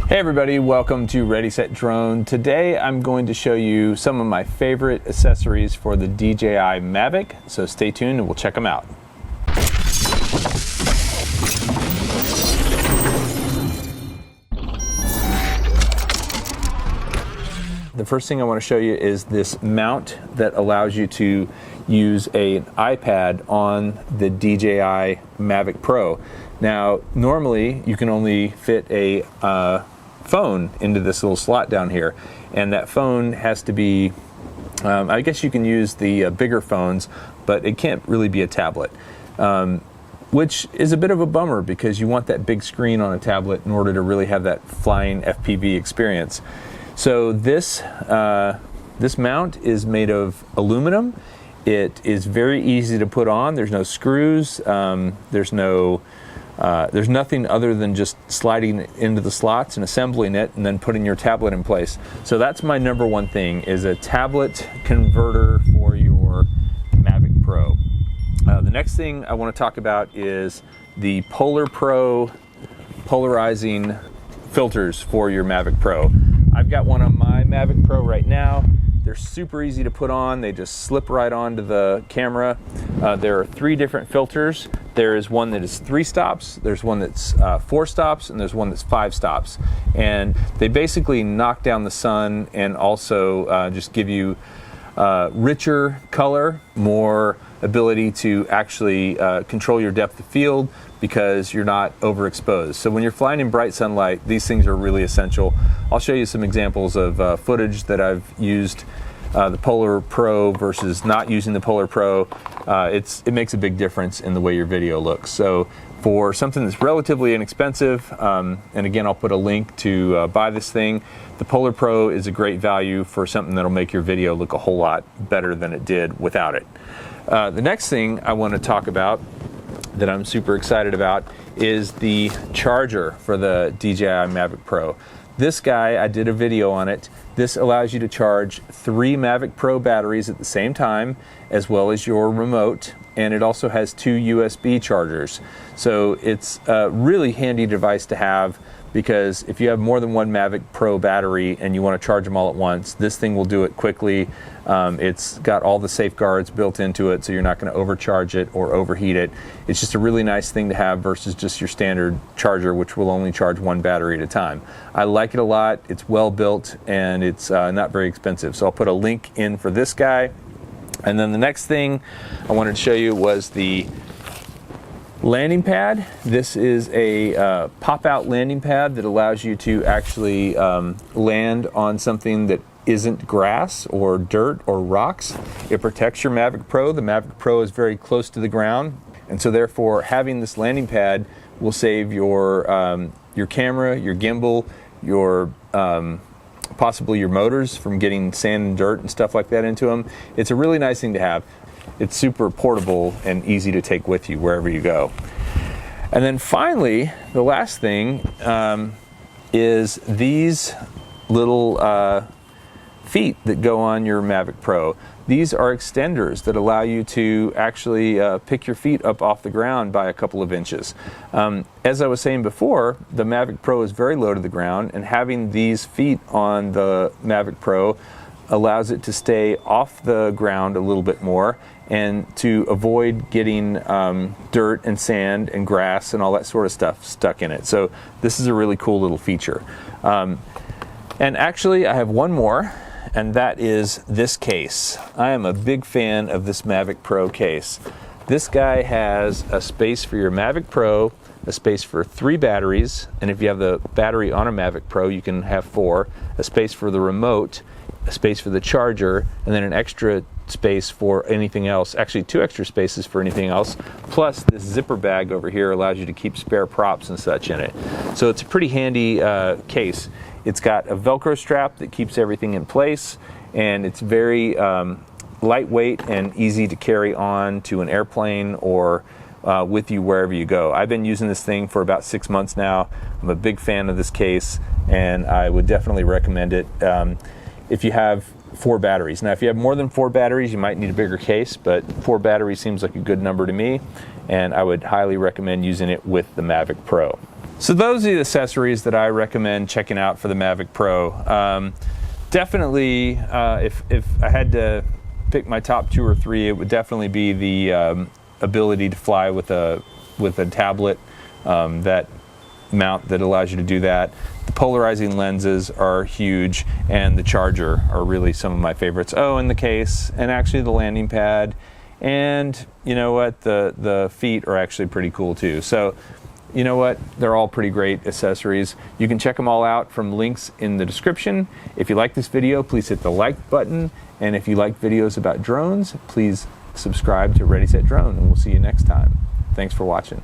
Hey everybody, welcome to Ready Set Drone. Today I'm going to show you some of my favorite accessories for the DJI Mavic, so stay tuned and we'll check them out. The first thing I want to show you is this mount that allows you to use an iPad on the DJI Mavic Pro. Now, normally you can only fit a phone into this little slot down here, and that phone has to be, I guess you can use the bigger phones, but it can't really be a tablet, which is a bit of a bummer because you want that big screen on a tablet in order to really have that flying FPV experience. So this mount is made of aluminum. It is very easy to put on. There's no screws. There's nothing other than just sliding into the slots and assembling it and then putting your tablet in place. So that's my number one thing, is a tablet converter for your Mavic Pro. The next thing I want to talk about is the Polar Pro polarizing filters for your Mavic Pro. I've got one on my Mavic Pro right now. They're super easy to put on. They just slip right onto the camera. There are 3 different filters. There is one that is 3 stops, there's one that's 4 stops, and there's one that's 5 stops. And they basically knock down the sun and also just give you richer color, more ability to actually control your depth of field because you're not overexposed. So when you're flying in bright sunlight, these things are really essential. I'll show you some examples of footage that I've used the Polar Pro versus not using the Polar Pro. It makes a big difference in the way your video looks. So for something that's relatively inexpensive, and again I'll put a link to buy this thing, the Polar Pro is a great value for something that'll make your video look a whole lot better than it did without it. The next thing I want to talk about that I'm super excited about is the charger for the DJI Mavic Pro. This guy, I did a video on it. This allows you to charge 3 Mavic Pro batteries at the same time, as well as your remote, and it also has 2 USB chargers. So it's a really handy device to have, because if you have more than 1 Mavic Pro battery and you want to charge them all at once, this thing will do it quickly. It's got all the safeguards built into it, so you're not going to overcharge it or overheat it. It's just a really nice thing to have versus just your standard charger, which will only charge 1 battery at a time. I like it a lot. It's well built and it's not very expensive. So I'll put a link in for this guy. And then the next thing I wanted to show you was the landing pad. This is a pop-out landing pad that allows you to actually land on something that isn't grass or dirt or rocks. It protects your Mavic Pro. The Mavic Pro is very close to the ground, and so therefore having this landing pad will save your camera, your gimbal, your possibly your motors from getting sand and dirt and stuff like that into them. It's a really nice thing to have. It's super portable and easy to take with you wherever you go. And then finally, the last thing is these little feet that go on your Mavic Pro. These are extenders that allow you to actually pick your feet up off the ground by a couple of inches. As I was saying before, the Mavic Pro is very low to the ground, and having these feet on the Mavic Pro allows it to stay off the ground a little bit more and to avoid getting dirt and sand and grass and all that sort of stuff stuck in it. So this is a really cool little feature. And actually I have one more, and that is this case. I am a big fan of this Mavic Pro case. This guy has a space for your Mavic Pro, a space for 3 batteries, and if you have the battery on a Mavic Pro you can have 4, a space for the remote, a space for the charger, and then an extra space for anything else. Actually 2 extra spaces for anything else, plus this zipper bag over here allows you to keep spare props and such in it. So it's a pretty handy case. It's got a Velcro strap that keeps everything in place, and it's very lightweight and easy to carry on to an airplane or with you wherever you go. I've been using this thing for about 6 months now. I'm a big fan of this case, and I would definitely recommend it if you have 4 batteries. Now if you have more than 4 batteries you might need a bigger case, but 4 batteries seems like a good number to me, and I would highly recommend using it with the Mavic Pro. So those are the accessories that I recommend checking out for the Mavic Pro. Definitely, if I had to pick my top 2 or 3, it would definitely be the ability to fly with a tablet, that mount that allows you to do that. The polarizing lenses are huge, and the charger are really some of my favorites. Oh, and the case, and actually the landing pad, and you know what, the feet are actually pretty cool too. So you know what, they're all pretty great accessories. You can check them all out from links in the description. If you like this video, please hit the like button, and if you like videos about drones, please subscribe to Ready Set Drone, and we'll see you next time. Thanks for watching.